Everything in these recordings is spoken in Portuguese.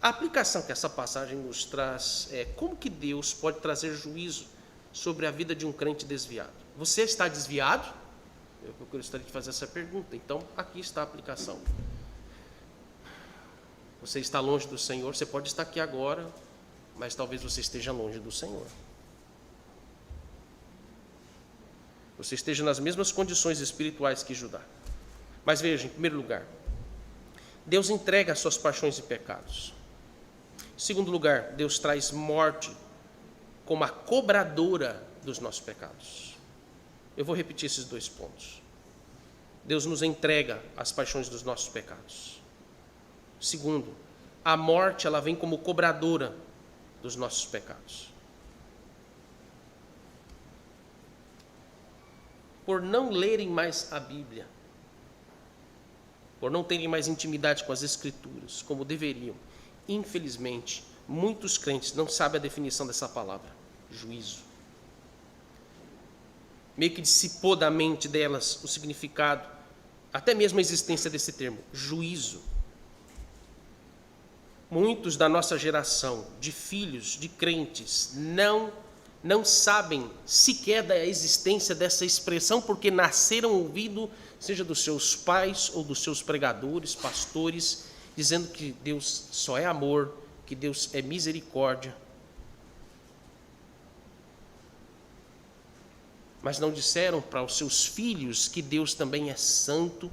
A aplicação que essa passagem nos traz é como que Deus pode trazer juízo sobre a vida de um crente desviado. Você está desviado? Eu gostaria de fazer essa pergunta. Então, aqui está a aplicação. Você está longe do Senhor, você pode estar aqui agora, mas talvez você esteja longe do Senhor. Você esteja nas mesmas condições espirituais que Judá. Mas veja, em primeiro lugar, Deus entrega as suas paixões e pecados. Em segundo lugar, Deus traz morte como a cobradora dos nossos pecados. Eu vou repetir esses dois pontos. Deus nos entrega as paixões dos nossos pecados. Segundo, a morte ela vem como cobradora dos nossos pecados. Por não lerem mais a Bíblia, por não terem mais intimidade com as Escrituras, como deveriam, infelizmente, muitos crentes não sabem a definição dessa palavra, juízo. Meio que dissipou da mente delas o significado, até mesmo a existência desse termo, juízo. Muitos da nossa geração, de filhos, de crentes, não sabem sequer da existência dessa expressão, porque nasceram ouvindo, seja dos seus pais ou dos seus pregadores, pastores, dizendo que Deus só é amor, que Deus é misericórdia. Mas não disseram para os seus filhos que Deus também é santo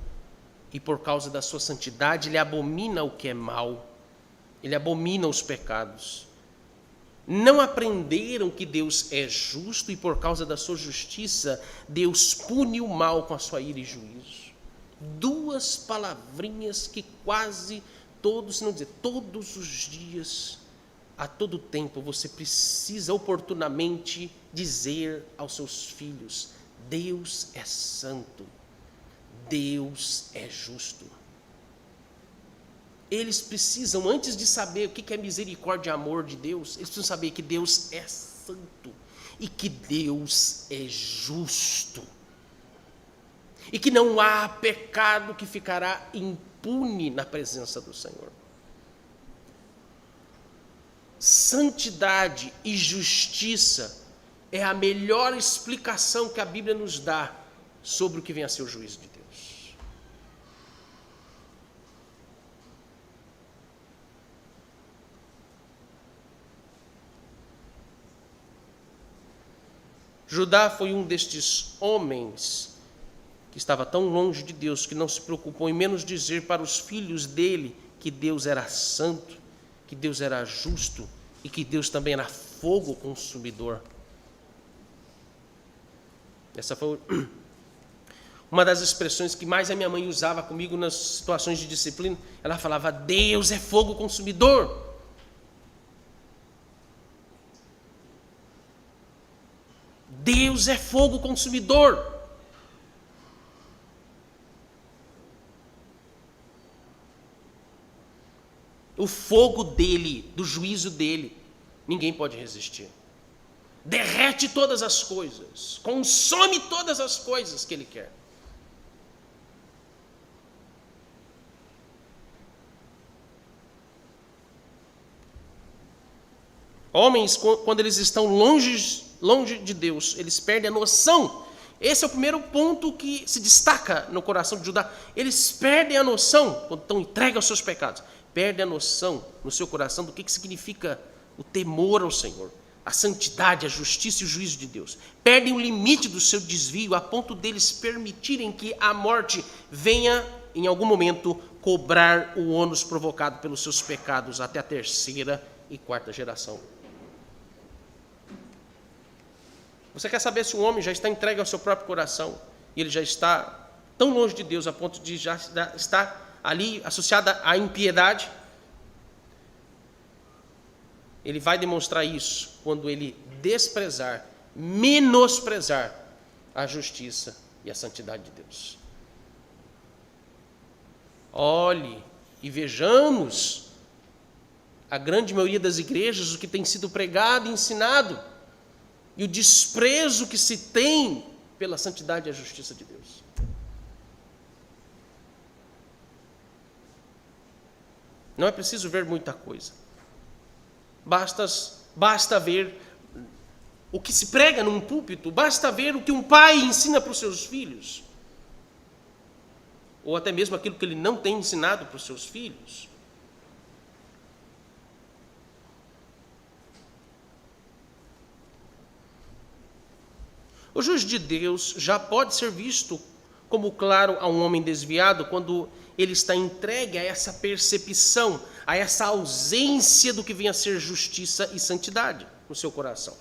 e por causa da sua santidade Ele abomina o que é mal, Ele abomina os pecados. Não aprenderam que Deus é justo e por causa da sua justiça Deus pune o mal com a sua ira e juízo. Duas palavrinhas que quase todos, se não dizer todos os dias, a todo tempo você precisa oportunamente dizer aos seus filhos: Deus é santo, Deus é justo. Eles precisam, antes de saber o que é misericórdia e amor de Deus, eles precisam saber que Deus é santo e que Deus é justo. E que não há pecado que ficará impune na presença do Senhor. Santidade e justiça é a melhor explicação que a Bíblia nos dá sobre o que vem a ser o juízo de Deus. Judá foi um destes homens que estava tão longe de Deus que não se preocupou em menos dizer para os filhos dele que Deus era santo, que Deus era justo e que Deus também era fogo consumidor. Essa foi uma das expressões que mais a minha mãe usava comigo nas situações de disciplina. Ela falava: Deus é fogo consumidor. Deus é fogo consumidor. O fogo dele, do juízo dele, ninguém pode resistir. Derrete todas as coisas, consome todas as coisas que ele quer. Homens, quando eles estão longe de Deus, eles perdem a noção. Esse é o primeiro ponto que se destaca no coração de Judá. Eles perdem a noção, quando estão entregues aos seus pecados, perdem a noção no seu coração do que significa o temor ao Senhor, a santidade, a justiça e o juízo de Deus. Perdem o limite do seu desvio a ponto deles permitirem que a morte venha, em algum momento, cobrar o ônus provocado pelos seus pecados até a terceira e quarta geração. Você quer saber se um homem já está entregue ao seu próprio coração e ele já está tão longe de Deus a ponto de já estar ali associada à impiedade? Ele vai demonstrar isso quando ele desprezar, menosprezar a justiça e a santidade de Deus. Olhe e vejamos a grande maioria das igrejas, o que tem sido pregado e ensinado, e o desprezo que se tem pela santidade e a justiça de Deus. Não é preciso ver muita coisa. Basta ver o que se prega num púlpito, basta ver o que um pai ensina para os seus filhos, ou até mesmo aquilo que ele não tem ensinado para os seus filhos. O juízo de Deus já pode ser visto como claro a um homem desviado quando ele está entregue a essa percepção, a essa ausência do que vem a ser justiça e santidade no seu coração.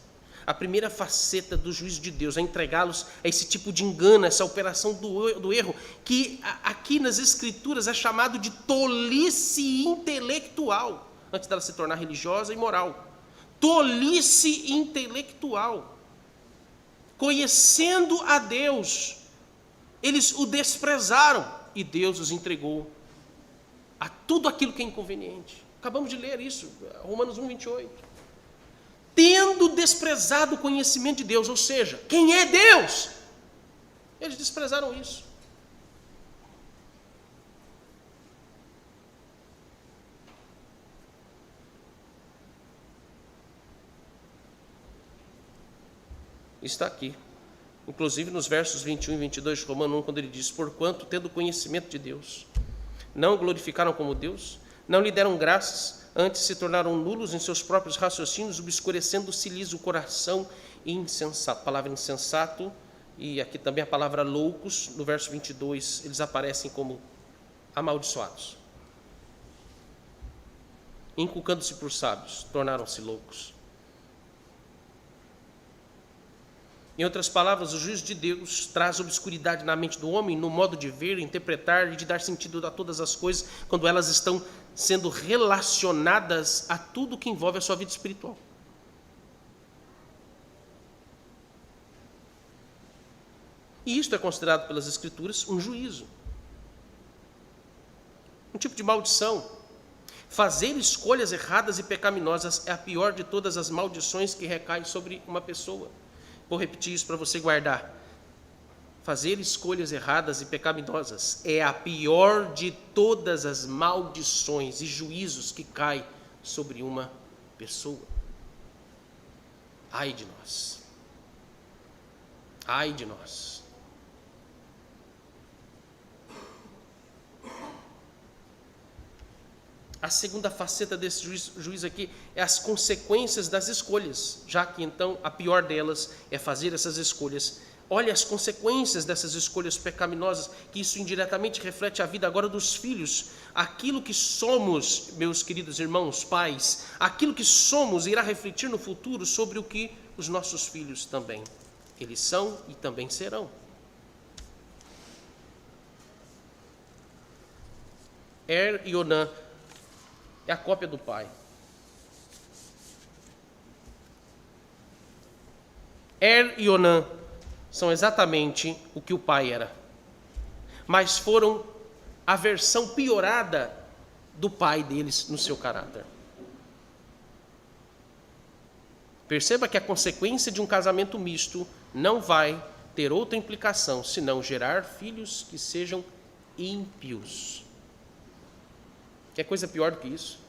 A primeira faceta do juízo de Deus é entregá-los a esse tipo de engano, essa operação do erro, que aqui nas Escrituras é chamado de tolice intelectual, antes dela se tornar religiosa e moral. Tolice intelectual. Conhecendo a Deus, eles o desprezaram e Deus os entregou a tudo aquilo que é inconveniente. Acabamos de ler isso, Romanos 1, 28. Tendo desprezado o conhecimento de Deus, ou seja, quem é Deus? Eles desprezaram isso. Está aqui, inclusive nos versos 21 e 22 de Romanos 1, quando ele diz: porquanto, tendo conhecimento de Deus, não o glorificaram como Deus, não lhe deram graças, antes se tornaram nulos em seus próprios raciocínios, obscurecendo-se-lhes o coração insensato. A palavra insensato, e aqui também a palavra loucos, no verso 22, eles aparecem como amaldiçoados. Inculcando-se por sábios, tornaram-se loucos. Em outras palavras, o juízo de Deus traz obscuridade na mente do homem, no modo de ver, interpretar e de dar sentido a todas as coisas, quando elas estão sendo relacionadas a tudo que envolve a sua vida espiritual. E isto é considerado pelas Escrituras um juízo. Um tipo de maldição. Fazer escolhas erradas e pecaminosas é a pior de todas as maldições que recaem sobre uma pessoa. Vou repetir isso para você guardar. Fazer escolhas erradas e pecaminosas é a pior de todas as maldições e juízos que caem sobre uma pessoa. Ai de nós. Ai de nós. A segunda faceta desse juízo aqui é as consequências das escolhas, já que então a pior delas é fazer essas escolhas. Olha as consequências dessas escolhas pecaminosas, que isso indiretamente reflete a vida agora dos filhos. Aquilo que somos, meus queridos irmãos, pais, aquilo que somos irá refletir no futuro sobre o que os nossos filhos também. Eles são e também serão. e Onã é a cópia do pai. E Onã são exatamente o que o pai era, mas foram a versão piorada do pai deles no seu caráter. Perceba que a consequência de um casamento misto não vai ter outra implicação senão gerar filhos que sejam ímpios. Quer coisa pior do que isso?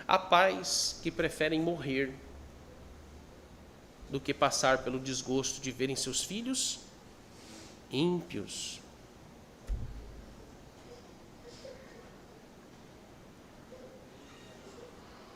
Há pais que preferem morrer do que passar pelo desgosto de verem seus filhos ímpios.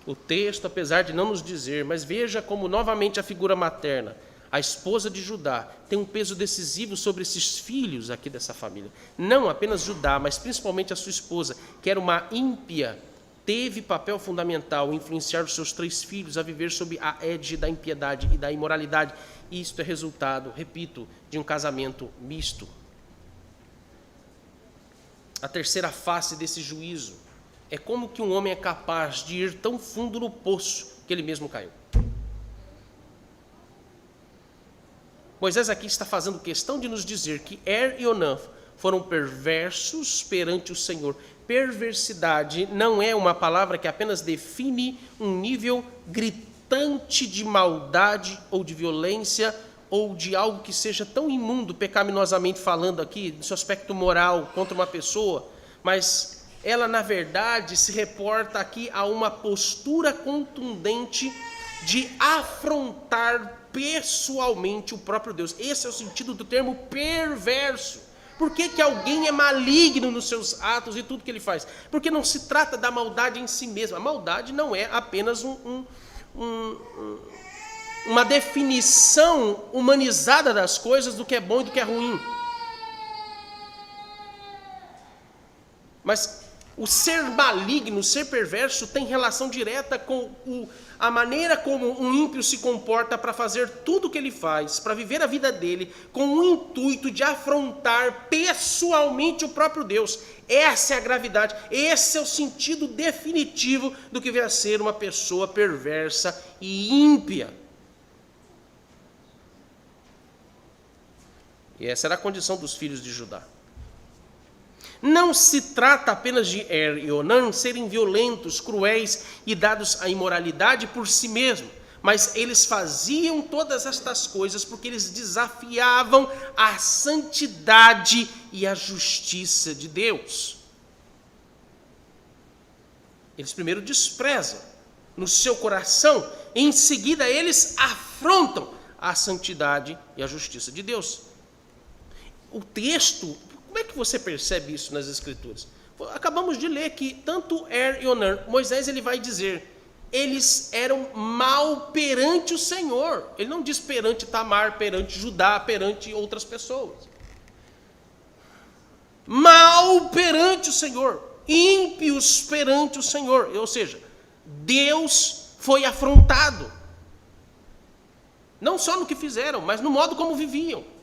O texto, apesar de não nos dizer, mas veja como novamente a figura materna, a esposa de Judá, tem um peso decisivo sobre esses filhos aqui dessa família. Não apenas Judá, mas principalmente a sua esposa, que era uma ímpia, teve papel fundamental em influenciar os seus 3 filhos a viver sob a égide da impiedade e da imoralidade. E isto é resultado, repito, de um casamento misto. A terceira face desse juízo é como que um homem é capaz de ir tão fundo no poço que ele mesmo caiu. Moisés aqui está fazendo questão de nos dizer que e Onã foram perversos perante o Senhor. Perversidade não é uma palavra que apenas define um nível gritante de maldade ou de violência ou de algo que seja tão imundo, pecaminosamente falando aqui, do seu aspecto moral contra uma pessoa, mas ela na verdade se reporta aqui a uma postura contundente de afrontar pessoalmente o próprio Deus. Esse é o sentido do termo perverso. Por que alguém é maligno nos seus atos e tudo que ele faz? Porque não se trata da maldade em si mesma. A maldade não é apenas uma definição humanizada das coisas, do que é bom e do que é ruim. Mas o ser maligno, o ser perverso, tem relação direta com a maneira como um ímpio se comporta para fazer tudo o que ele faz, para viver a vida dele, com o intuito de afrontar pessoalmente o próprio Deus. Essa é a gravidade, esse é o sentido definitivo do que vem a ser uma pessoa perversa e ímpia. E essa era a condição dos filhos de Judá. Não se trata apenas de Er e Onã serem violentos, cruéis e dados à imoralidade por si mesmos, mas eles faziam todas estas coisas porque eles desafiavam a santidade e a justiça de Deus. Eles primeiro desprezam no seu coração, e em seguida eles afrontam a santidade e a justiça de Deus. O texto, como é que você percebe isso nas Escrituras? Acabamos de ler que tanto Er e Onã, Moisés ele vai dizer, eles eram mal perante o Senhor. Ele não diz perante Tamar, perante Judá, perante outras pessoas. Mal perante o Senhor, ímpios perante o Senhor. Ou seja, Deus foi afrontado. Não só no que fizeram, mas no modo como viviam.